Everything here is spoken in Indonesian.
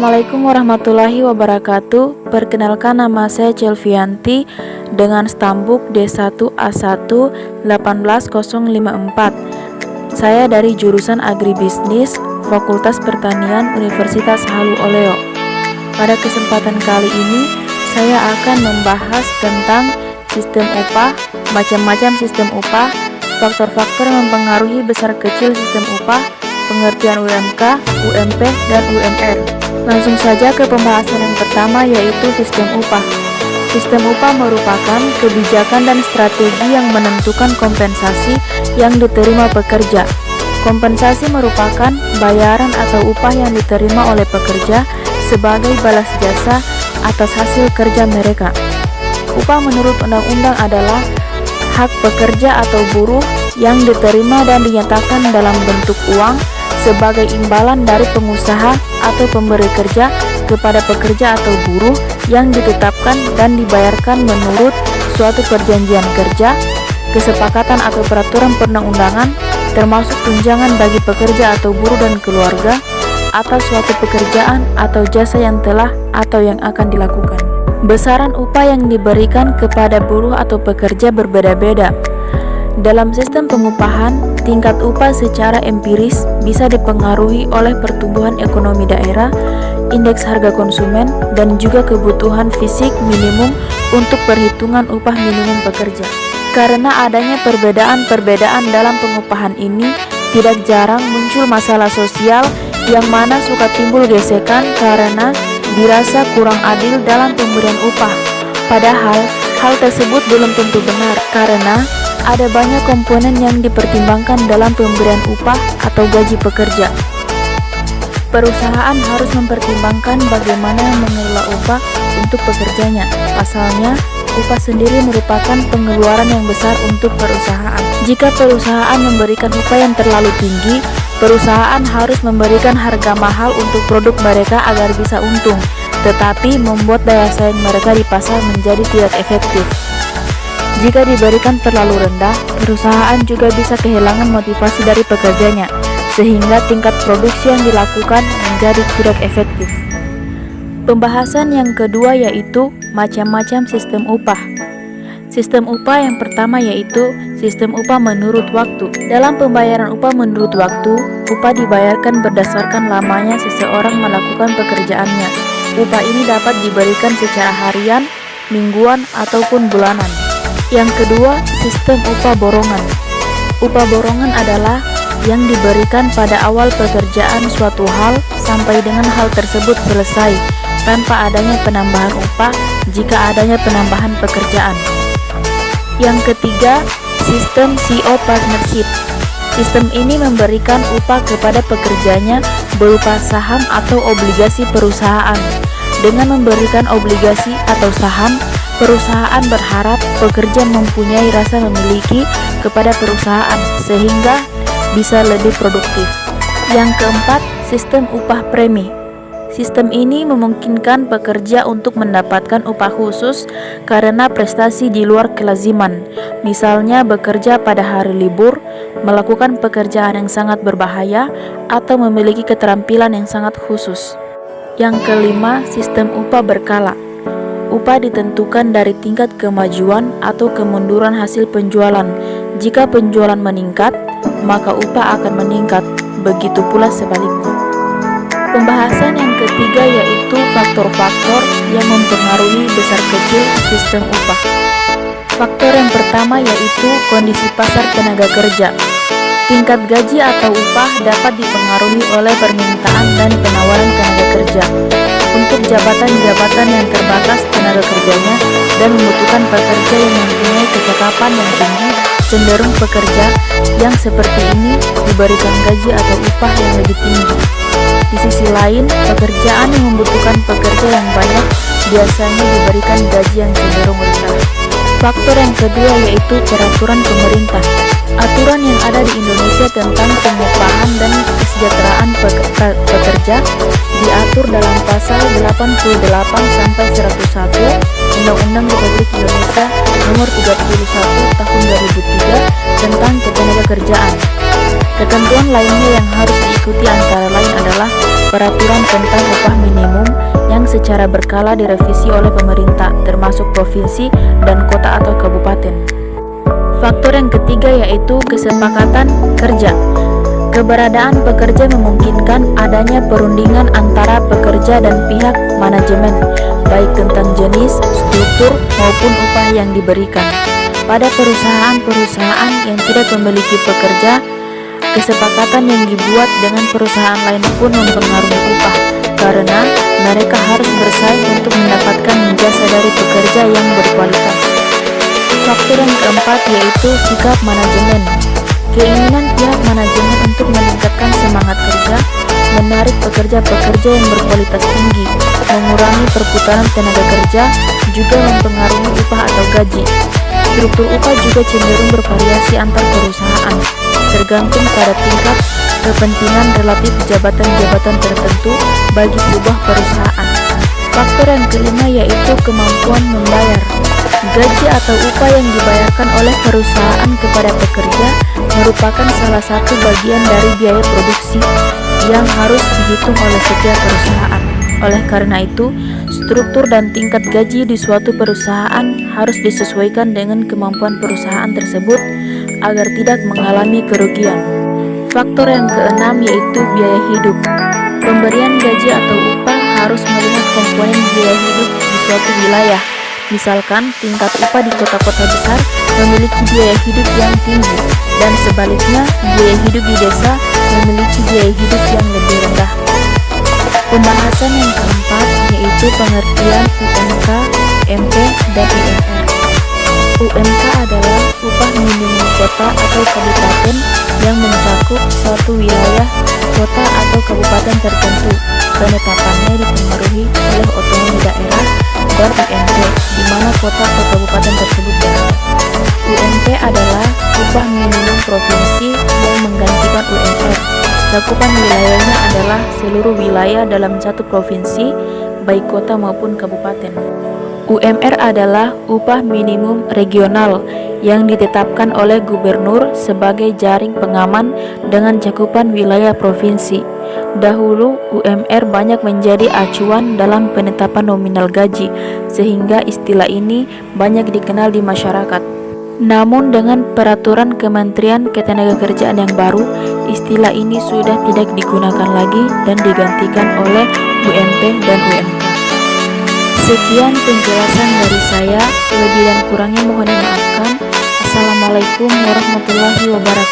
Assalamualaikum warahmatullahi wabarakatuh. Perkenalkan, nama saya Celvianti dengan stambuk D1A1 18054. Saya dari jurusan Agribisnis, Fakultas Pertanian Universitas Halu Oleo. Pada kesempatan kali ini, saya akan membahas tentang sistem upah, macam-macam sistem upah, faktor-faktor yang mempengaruhi besar kecil sistem upah, pengertian UMK, UMP, dan UMR. Langsung saja ke pembahasan yang pertama, yaitu sistem upah. Sistem upah merupakan kebijakan dan strategi yang menentukan kompensasi yang diterima pekerja. Kompensasi merupakan bayaran atau upah yang diterima oleh pekerja sebagai balas jasa atas hasil kerja mereka. Upah menurut undang-undang adalah hak pekerja atau buruh yang diterima dan dinyatakan dalam bentuk uang sebagai imbalan dari pengusaha atau pemberi kerja kepada pekerja atau buruh yang ditetapkan dan dibayarkan menurut suatu perjanjian kerja, kesepakatan atau peraturan perundang-undangan, termasuk tunjangan bagi pekerja atau buruh dan keluarga atas suatu pekerjaan atau jasa yang telah atau yang akan dilakukan. Besaran upah yang diberikan kepada buruh atau pekerja berbeda-beda. Dalam sistem pengupahan, tingkat upah secara empiris bisa dipengaruhi oleh pertumbuhan ekonomi daerah, indeks harga konsumen, dan juga kebutuhan fisik minimum untuk perhitungan upah minimum pekerja. Karena adanya perbedaan-perbedaan dalam pengupahan ini, tidak jarang muncul masalah sosial yang mana suka timbul gesekan karena dirasa kurang adil dalam pemberian upah. Padahal, hal tersebut belum tentu benar karena ada banyak komponen yang dipertimbangkan dalam pemberian upah atau gaji pekerja. Perusahaan harus mempertimbangkan bagaimana mengelola upah untuk pekerjanya. Pasalnya, upah sendiri merupakan pengeluaran yang besar untuk perusahaan. Jika perusahaan memberikan upah yang terlalu tinggi, perusahaan harus memberikan harga mahal untuk produk mereka agar bisa untung, tetapi membuat daya saing mereka di pasar menjadi tidak efektif. Jika diberikan terlalu rendah, perusahaan juga bisa kehilangan motivasi dari pekerjanya, sehingga tingkat produksi yang dilakukan menjadi tidak efektif. Pembahasan yang kedua yaitu macam-macam sistem upah. Sistem upah yang pertama yaitu sistem upah menurut waktu. Dalam pembayaran upah menurut waktu, upah dibayarkan berdasarkan lamanya seseorang melakukan pekerjaannya. Upah ini dapat diberikan secara harian, mingguan, ataupun bulanan. Yang kedua, sistem upah borongan. Upah borongan adalah yang diberikan pada awal pekerjaan suatu hal sampai dengan hal tersebut selesai, tanpa adanya penambahan upah jika adanya penambahan pekerjaan. Yang ketiga, sistem CO partnership. Sistem ini memberikan upah kepada pekerjanya berupa saham atau obligasi perusahaan. Dengan memberikan obligasi atau saham, perusahaan berharap pekerja mempunyai rasa memiliki kepada perusahaan sehingga bisa lebih produktif. Yang keempat, sistem upah premi. Sistem ini memungkinkan pekerja untuk mendapatkan upah khusus karena prestasi di luar kelaziman, misalnya bekerja pada hari libur, melakukan pekerjaan yang sangat berbahaya, atau memiliki keterampilan yang sangat khusus. Yang kelima, sistem upah berkala. Upah ditentukan dari tingkat kemajuan atau kemunduran hasil penjualan. Jika penjualan meningkat, maka upah akan meningkat, begitu pula sebaliknya. Pembahasan yang ketiga yaitu faktor-faktor yang mempengaruhi besar kecil sistem upah. Faktor yang pertama yaitu kondisi pasar tenaga kerja. Tingkat gaji atau upah dapat dipengaruhi oleh permintaan dan penawaran tenaga kerja. Untuk jabatan-jabatan yang terbatas tenaga kerjanya dan membutuhkan pekerja yang mempunyai kecakapan yang tinggi, cenderung pekerja yang seperti ini diberikan gaji atau upah yang lebih tinggi. Di sisi lain, pekerjaan yang membutuhkan pekerja yang banyak biasanya diberikan gaji yang cenderung rendah. Faktor yang kedua yaitu peraturan pemerintah. Aturan yang ada di Indonesia tentang pengupahan dan kesejahteraan pekerja diatur dalam pasal 88 sampai 101 Undang-Undang Republik Indonesia Nomor 31 Tahun 2003 tentang Ketenagakerjaan. Ketentuan lainnya yang harus diikuti antara lain adalah peraturan tentang upah minimum, secara berkala direvisi oleh pemerintah, termasuk provinsi dan kota atau kabupaten. Faktor yang ketiga yaitu kesepakatan kerja. Keberadaan pekerja memungkinkan adanya perundingan antara pekerja dan pihak manajemen, baik tentang jenis, struktur, maupun upah yang diberikan. Pada perusahaan-perusahaan yang tidak memiliki pekerja, kesepakatan yang dibuat dengan perusahaan lain pun mempengaruhi upah, karena mereka harus bersaing untuk mendapatkan jasa dari pekerja yang berkualitas. Faktor yang keempat yaitu sikap manajemen. Keinginan pihak manajemen untuk meningkatkan semangat kerja, menarik pekerja-pekerja yang berkualitas tinggi, mengurangi perputaran tenaga kerja, juga mempengaruhi upah atau gaji. Struktur upah juga cenderung bervariasi antar perusahaan, tergantung pada tingkat kepentingan relatif jabatan-jabatan tertentu bagi sebuah perusahaan. Faktor yang kelima yaitu kemampuan membayar. Gaji atau upah yang dibayarkan oleh perusahaan kepada pekerja merupakan salah satu bagian dari biaya produksi yang harus dihitung oleh setiap perusahaan. Oleh karena itu, struktur dan tingkat gaji di suatu perusahaan harus disesuaikan dengan kemampuan perusahaan tersebut agar tidak mengalami kerugian. Faktor yang keenam yaitu biaya hidup. Pemberian gaji atau upah harus melihat komponen biaya hidup di suatu wilayah. Misalkan, tingkat upah di kota-kota besar memiliki biaya hidup yang tinggi, dan sebaliknya, biaya hidup di desa memiliki biaya hidup yang lebih rendah. Pembahasan yang keempat yaitu pengertian UMK, UMP, dan UMR. UMK adalah upah minimum kota atau kabupaten yang mencakup suatu wilayah, kota atau kabupaten tertentu. Penetapannya dipengaruhi oleh otonomi daerah, dan UMP, di mana kota atau kabupaten tersebut berada. UMP adalah upah minimum provinsi yang menggantikan UMR. Cakupan wilayahnya adalah seluruh wilayah dalam satu provinsi, baik kota maupun kabupaten. UMR adalah upah minimum regional yang ditetapkan oleh gubernur sebagai jaring pengaman dengan cakupan wilayah provinsi. Dahulu, UMR banyak menjadi acuan dalam penetapan nominal gaji, sehingga istilah ini banyak dikenal di masyarakat. Namun dengan peraturan Kementerian Ketenagakerjaan yang baru, istilah ini sudah tidak digunakan lagi dan digantikan oleh UMP dan UMK. Sekian penjelasan dari saya, lebih dan kurangnya mohon dimaafkan. Assalamualaikum warahmatullahi wabarakatuh.